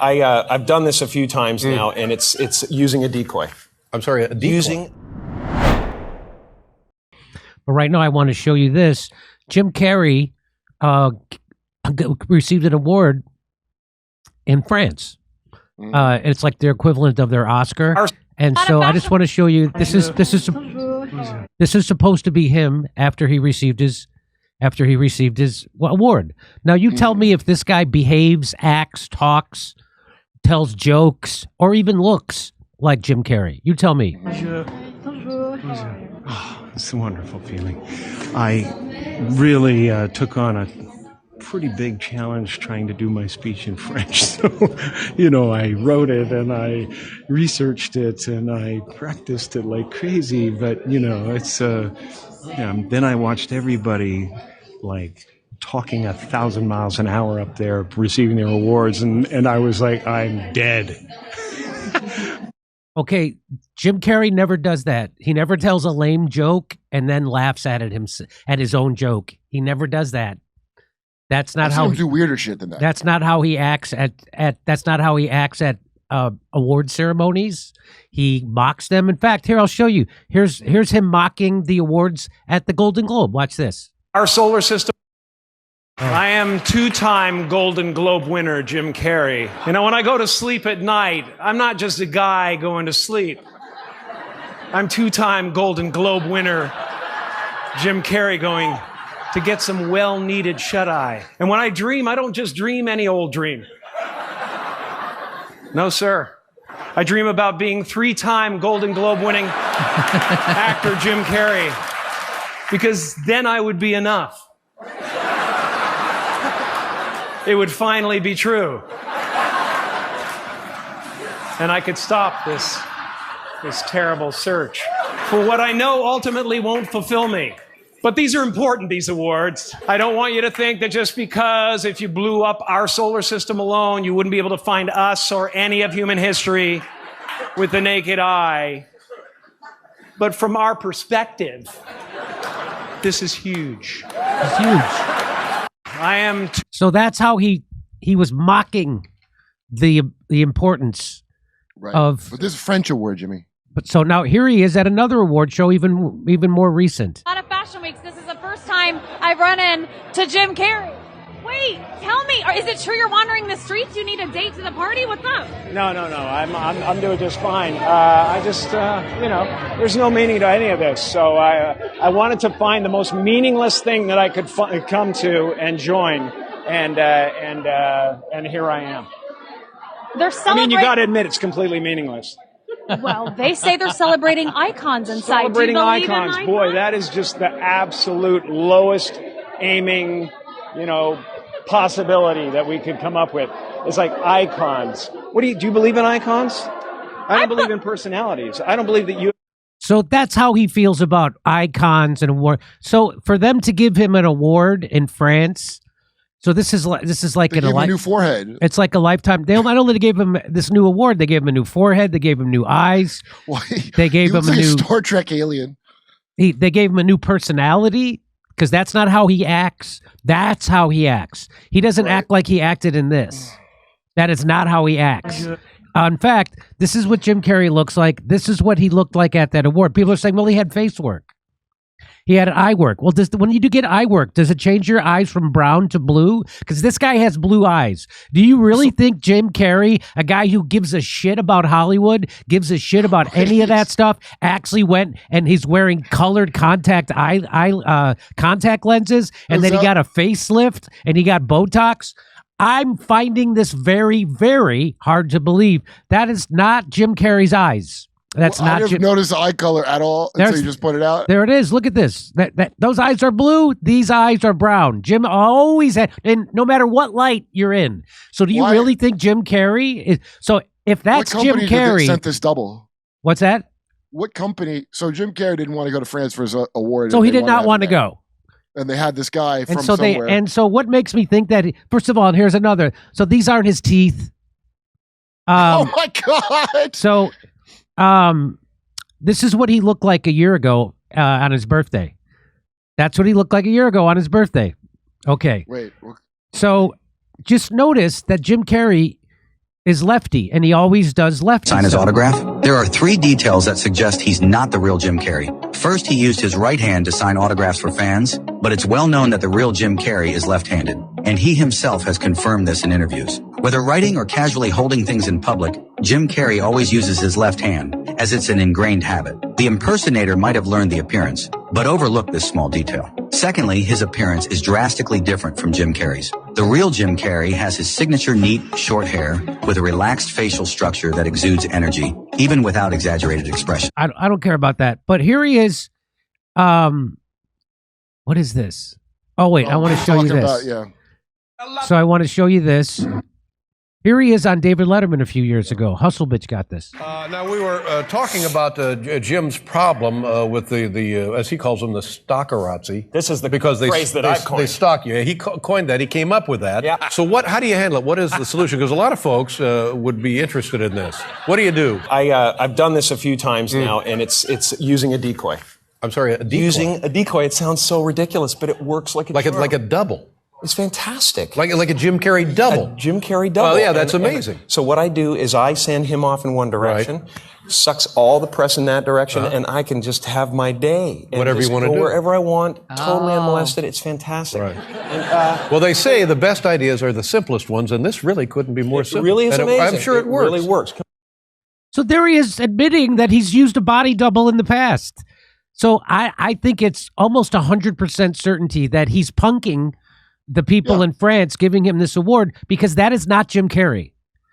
I've done this a few times now, and it's using a decoy. I'm sorry, a decoy. But right now, I want to show you this. Jim Carrey received an award in France. It's like their equivalent of their Oscar. And so I just want to show you. This is supposed to be him after he received his award. Now you tell me if this guy behaves, acts, talks, tells jokes, or even looks like Jim Carrey. You tell me. Oh, it's a wonderful feeling. I really took on a pretty big challenge trying to do my speech in French. So, I wrote it and I researched it and I practiced it like crazy. But, it's, then I watched everybody like talking 1,000 miles an hour up there receiving their awards. And I was like, I'm dead. Okay, Jim Carrey never does that. He never tells a lame joke and then laughs at his own joke. He never does that. That's not how he do weirder shit than that. That's not how he acts at award ceremonies. He mocks them. In fact, here I'll show you. Here's him mocking the awards at the Golden Globe. Watch this. Our solar system. I am two-time Golden Globe winner, Jim Carrey. When I go to sleep at night, I'm not just a guy going to sleep. I'm two-time Golden Globe winner, Jim Carrey, going to get some well-needed shut-eye. And when I dream, I don't just dream any old dream. No, sir. I dream about being three-time Golden Globe winning actor Jim Carrey, because then I would be enough. It would finally be true. And I could stop this terrible search for what I know ultimately won't fulfill me. But these are important, these awards. I don't want you to think that just because if you blew up our solar system alone, you wouldn't be able to find us or any of human history with the naked eye. But from our perspective, this is huge. It's huge. So that's how he was mocking the importance of. But this is a French award, Jimmy. But so now here he is at another award show, even more recent. A lot of fashion weeks. This is the first time I've run into Jim Carrey. Wait, tell me, is it true you're wandering the streets? You need a date to the party? What's up? No. I'm doing just fine. I just, there's no meaning to any of this. So I wanted to find the most meaningless thing that I could come to and join, and here I am. They're celebrating. You got to admit it's completely meaningless. Well, they say they're celebrating icons inside. Celebrating Do you believe icons, in icons? boy, that is just the absolute lowest aiming, possibility that we could come up with. It's like icons. Do you believe in icons? I don't believe in personalities. I don't believe that you. So that's how he feels about icons and award. So for them to give him an award in France, so this is like they gave him a new forehead. It's like a lifetime. They not only gave him this new award, they gave him a new forehead. They gave him new eyes. They gave him a new Star Trek alien. They gave him a new personality. Because that's not how he acts. That's how he acts. He doesn't act like he acted in this. That is not how he acts. In fact, this is what Jim Carrey looks like. This is what he looked like at that award. People are saying, well, he had face work. He had eye work. Well, when you do get eye work, does it change your eyes from brown to blue? Because this guy has blue eyes. Do you really think Jim Carrey, a guy who gives a shit about Hollywood, gives a shit about any of that stuff, actually went and he's wearing colored contact lenses, and then he got a facelift and he got Botox? I'm finding this very, very hard to believe. That is not Jim Carrey's eyes. That's not. I didn't notice the eye color at all until you just pointed out. There it is. Look at this. Those eyes are blue. These eyes are brown. Jim always had, and no matter what light you're in. So do you really think Jim Carrey is? So if that's Jim Carrey, sent this double. What's that? What company? So Jim Carrey didn't want to go to France for his award. So he did not want to go. And they had this guy from somewhere. And so what makes me think that? First of all, and here's another. So these aren't his teeth. Oh my God! So. This is what he looked like a year ago on his birthday. That's what he looked like a year ago on his birthday. Okay. Wait. So just notice that Jim Carrey is lefty, and he always does lefty. Sign his stuff. autograph? There are 3 details that suggest he's not the real Jim Carrey. First, he used his right hand to sign autographs for fans, but it's well known that the real Jim Carrey is left-handed, and he himself has confirmed this in interviews. Whether writing or casually holding things in public, Jim Carrey always uses his left hand, as it's an ingrained habit. The impersonator might have learned the appearance, but overlooked this small detail. Secondly, his appearance is drastically different from Jim Carrey's. The real Jim Carrey has his signature neat, short hair with a relaxed facial structure that exudes energy, even without exaggerated expression. I don't care about that. But here he is. What is this? Oh, wait, I want to show you this. So I want to show you this. Here he is on David Letterman a few years ago. Hustle Bitch got this. Now, we were talking about Jim's problem with the as he calls them, the stalkerazzi. This is the because phrase that I coined. They stalk you. He coined that. He came up with that. Yeah. So how do you handle it? What is the solution? Because a lot of folks would be interested in this. What do you do? I've done this a few times now, and it's using a decoy. I'm sorry, a decoy. Using a decoy. It sounds so ridiculous, but it works like a charm. like a double. It's fantastic. Like a Jim Carrey double. A Jim Carrey double. Well, yeah, that's amazing. So what I do is I send him off in one direction, sucks all the press in that direction, and I can just have my day. And whatever you want to do. Wherever I want, totally unmolested. It's fantastic. Right. And, well, they say the best ideas are the simplest ones, and this really couldn't be more simple. It really is amazing. I'm sure it works. Really works. So there he is admitting that he's used a body double in the past. So I think it's almost 100% certainty that he's punking the people in France giving him this award, because that is not Jim Carrey.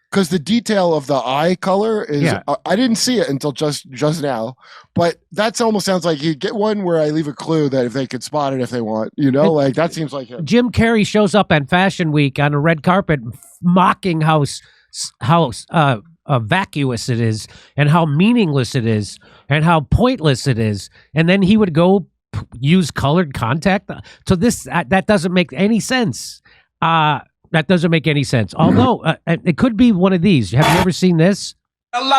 Because the detail of the eye color is, I didn't see it until just now, but that almost sounds like you get one where I leave a clue that if they could spot it if they want, like that seems like him. Jim Carrey shows up on Fashion Week on a red carpet mocking how vacuous it is and how meaningless it is and how pointless it is, and then he would go use colored contact. So that doesn't make any sense. That doesn't make any sense. Although it could be one of these. Have you ever seen this? So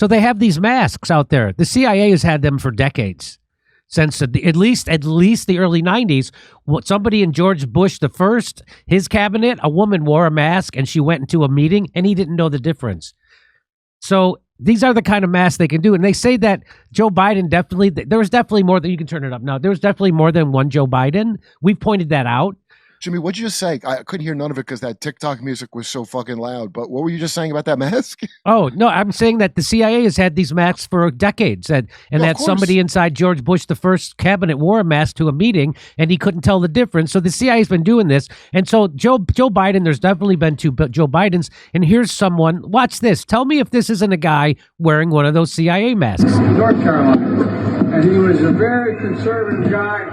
they have these masks out there. The CIA has had them for decades. Since at least the early 90s, somebody in George Bush the first, his cabinet, a woman wore a mask and she went into a meeting and he didn't know the difference. So these are the kind of masks they can do. And they say that Joe Biden there was definitely more than, you can turn it up now, there was definitely more than one Joe Biden. We've pointed that out. Jimmy, what'd you just say? I couldn't hear none of it because that TikTok music was so fucking loud. But what were you just saying about that mask? Oh, no, I'm saying that the CIA has had these masks for decades. And that somebody inside George Bush, the first cabinet, wore a mask to a meeting and he couldn't tell the difference. So the CIA's been doing this. And so Joe Biden, there's definitely been two Joe Bidens. And here's someone, watch this. Tell me if this isn't a guy wearing one of those CIA masks. North Carolina. And he was a very conservative guy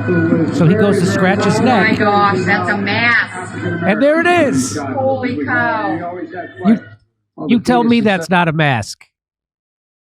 who was. So he goes to scratch his neck. Oh my gosh, that's a mask. And there it is. Holy cow. You tell me that's not a mask.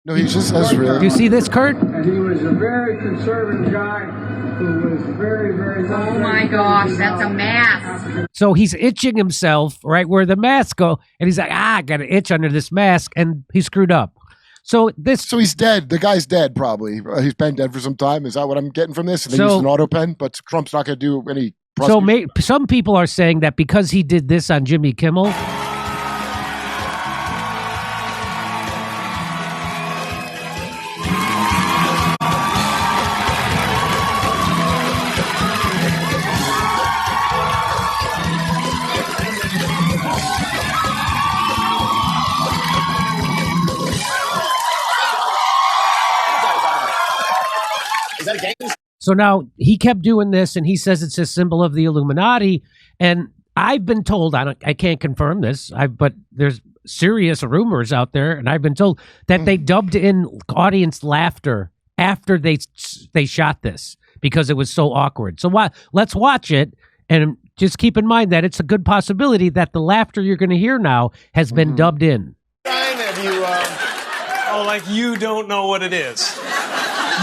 No, he just has really. Do you see this, Kurt? And he was a very conservative guy who was very, very. Oh my gosh, that's a mask. So he's itching himself right where the mask go, and he's like, I got an itch under this mask, and he screwed up. So he's dead. The guy's dead, probably. He's been dead for some time. Is that what I'm getting from this? And they used an auto pen, but Trump's not going to do any. So some people are saying that because he did this on Jimmy Kimmel. So now he kept doing this, and he says it's a symbol of the Illuminati. And I've been told, I can't confirm this, but there's serious rumors out there, and I've been told that they dubbed in audience laughter after they shot this because it was so awkward. So let's watch it, and just keep in mind that it's a good possibility that the laughter you're going to hear now has been dubbed in. Have you? Like you don't know what it is.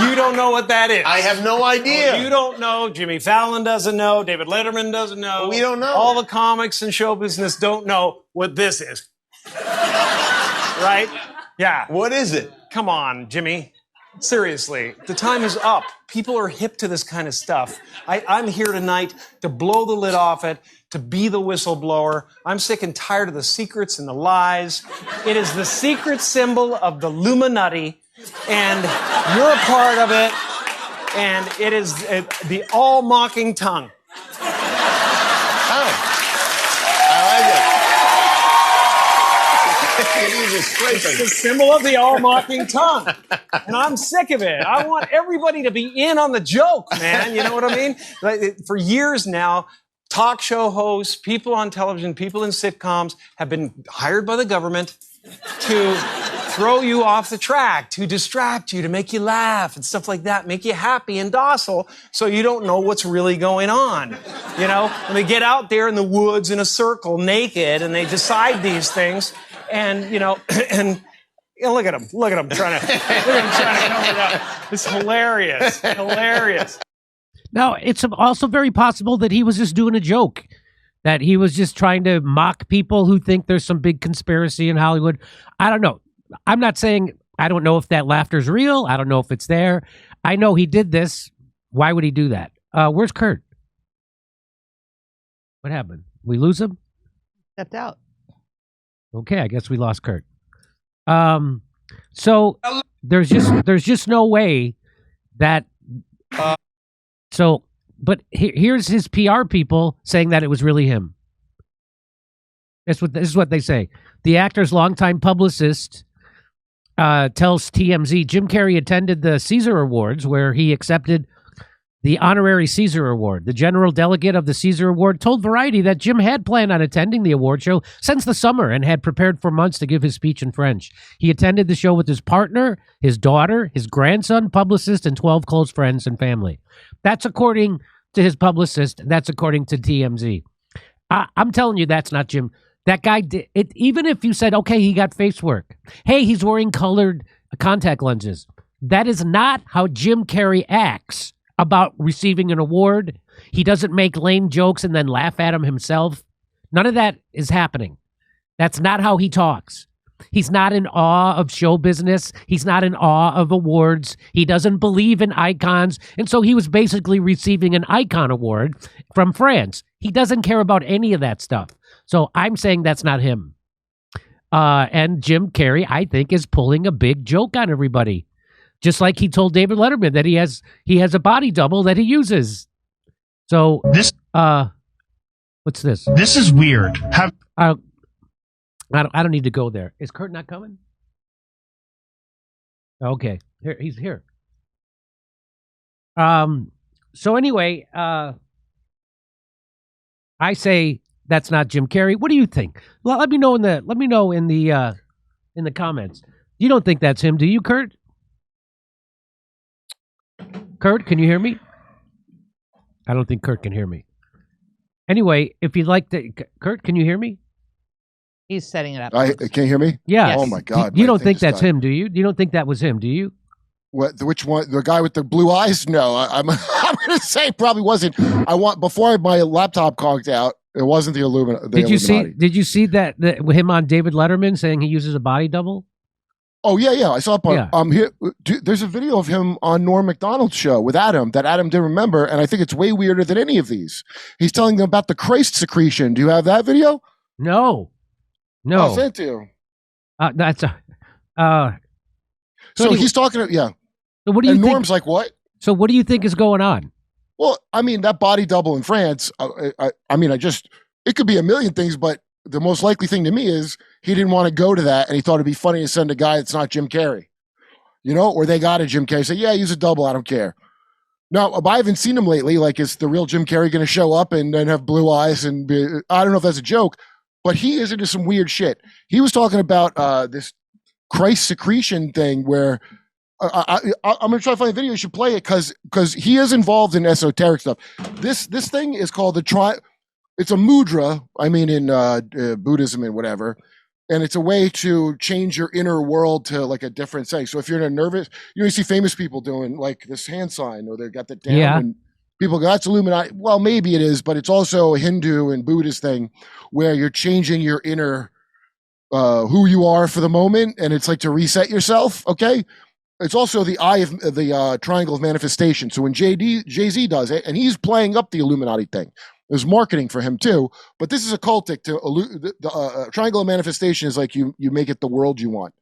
You don't know what that is. I have no idea. You don't know. Jimmy Fallon doesn't know. David Letterman doesn't know. We don't know. All the comics and show business don't know what this is. Right? Yeah. What is it? Come on, Jimmy. Seriously, the time is up. People are hip to this kind of stuff. I'm here tonight to blow the lid off it, to be the whistleblower. I'm sick and tired of the secrets and the lies. It is the secret symbol of the Illuminati, and you're a part of it, and it is the all-mocking tongue. It's the symbol of the all-mocking tongue. And I'm sick of it. I want everybody to be in on the joke, man. You know what I mean? Like, for years now, talk show hosts, people on television, people in sitcoms have been hired by the government to throw you off the track, to distract you, to make you laugh and stuff like that, make you happy and docile so you don't know what's really going on. You know, when they get out there in the woods in a circle naked and they decide these things. And, you know, and you know, look at him trying to cover it up. It's hilarious. Now, it's also very possible that he was just doing a joke, that he was just trying to mock people who think there's some big conspiracy in Hollywood. I don't know. I'm not saying, I don't know if that laughter's real. I don't know if it's there. I know he did this. Why would he do that? Where's Kurt? What happened? We lose him? Stepped out. Okay, I guess we lost Kurt. So there's just no way that. But here's his PR people saying that it was really him. This is what they say. The actor's longtime publicist tells TMZ Jim Carrey attended the Caesar Awards where he accepted the honorary Caesar Award. The general delegate of the Caesar Award told Variety that Jim had planned on attending the award show since the summer and had prepared for months to give his speech in French. He attended the show with his partner, his daughter, his grandson, publicist, and 12 close friends and family. That's according to his publicist. That's according to TMZ. I'm telling you, that's not Jim. That guy did it. Even if you said, okay, he got face work. Hey, he's wearing colored contact lenses. That is not how Jim Carrey acts about receiving an award. He doesn't make lame jokes and then laugh at them himself. None of that is happening. That's not how he talks. He's not in awe of show business. He's not in awe of awards. He doesn't believe in icons. And so he was basically receiving an icon award from France. He doesn't care about any of that stuff. So I'm saying that's not him. And Jim Carrey, I think, is pulling a big joke on everybody. Just like he told David Letterman that he has a body double that he uses. So this what's this? This is weird. I don't need to go there. Is Kurt not coming? Okay, he's here. So anyway, I say that's not Jim Carrey. What do you think? Let me know in the comments. You don't think that's him, do you, Kurt? Kurt, can you hear me? I don't think Kurt can hear me. Anyway, if you'd like to, Kurt, can you hear me? He's setting it up. Can you hear me? Yeah. Yes. Oh my God. You don't think that's him, do you? You don't think that was him, do you? What? Which one? The guy with the blue eyes? No, I'm going to say it probably wasn't. Before my laptop conked out. It wasn't the Illuminati. Did you see that him on David Letterman saying he uses a body double? Oh yeah. I saw a part. Yeah. Here, there's a video of him on Norm Macdonald's show with Adam that Adam didn't remember, and I think it's way weirder than any of these. He's telling them about the Christ secretion. Do you have that video? No. I'll send it to you. That's a. So he's talking. Yeah. So what do you think? Norm's like, what? So what do you think is going on? Well, I mean, that body double in France. It could be a million things, but the most likely thing to me is he didn't want to go to that, and he thought it'd be funny to send a guy that's not Jim Carrey, or they got a Jim Carrey. Say, yeah, use a double. I don't care. Now, I haven't seen him lately. Like, is the real Jim Carrey going to show up and then have blue eyes? And I don't know if that's a joke, but he is into some weird shit. He was talking about this Christ secretion thing where I'm going to try to find a video. You should play it because he is involved in esoteric stuff. This thing is called it's a mudra, in Buddhism and whatever. And it's a way to change your inner world to like a different setting. So if you're in a nervous, you see famous people doing like this hand sign, or they've got the down, and people go, that's Illuminati. Well, maybe it is, but it's also a Hindu and Buddhist thing where you're changing your inner, who you are for the moment. And it's like to reset yourself. Okay. It's also the eye of the triangle of manifestation. So when Jay-Z does it, and he's playing up the Illuminati thing, there's marketing for him too. But this is occultic. The triangle of manifestation is like you make it the world you want.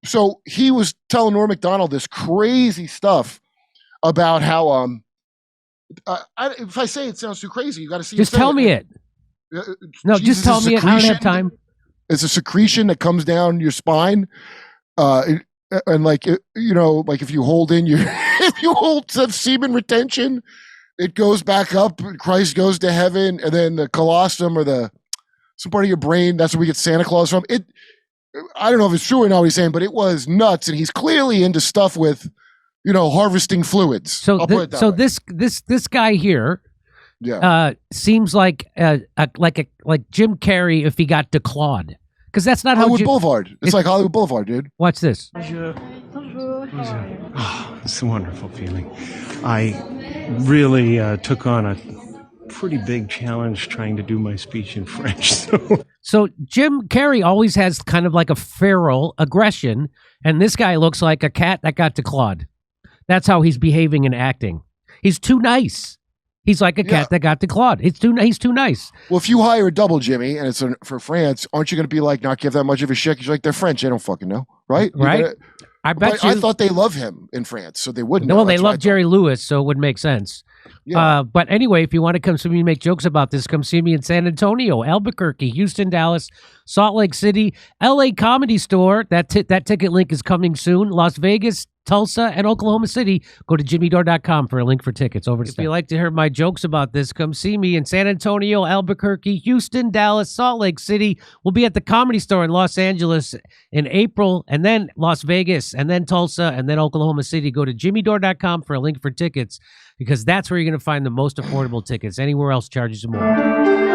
So he was telling Norm Macdonald this crazy stuff about how if I say it sounds too crazy, you got to see. Just tell me it. No, just tell me it. I don't have time. It's a secretion that comes down your spine. And like like if you hold in your if you hold some semen retention, it goes back up. Christ goes to heaven, and then the colostrum or some part of your brain. That's where we get Santa Claus from. I don't know if it's true or not what he's saying, but it was nuts, and he's clearly into stuff with harvesting fluids. So this guy here, seems like Jim Carrey if he got declawed. Because that's not Hollywood Boulevard. It's like Hollywood Boulevard, dude. Watch this. Oh, it's a wonderful feeling. I really took on a pretty big challenge trying to do my speech in French. So Jim Carrey always has kind of like a feral aggression, and this guy looks like a cat that got declawed. That's how he's behaving and acting. He's too nice. He's like a cat that got declawed. He's too nice. Well, if you hire a double, Jimmy, and it's for France, aren't you going to be like, not give that much of a shit? You're like, they're French. They don't fucking know. Right? Right. I bet you. I thought they love him in France, so they wouldn't. No, they love Jerry Lewis, so it would make sense. Yeah. But anyway, if you want to come see me make jokes about this, come see me in San Antonio, Albuquerque, Houston, Dallas, Salt Lake City, LA Comedy Store. That ticket link is coming soon. Las Vegas, Tulsa, and Oklahoma City. Go to jimmydore.com for a link for tickets. Over to If you like to hear my jokes about this, come see me in San Antonio, Albuquerque, Houston, Dallas, Salt Lake City. We'll be at the Comedy Store in Los Angeles in April, and then Las Vegas, and then Tulsa, and then Oklahoma City. Go to jimmydore.com for a link for tickets, because that's where you're going to find the most affordable tickets. Anywhere else charges more.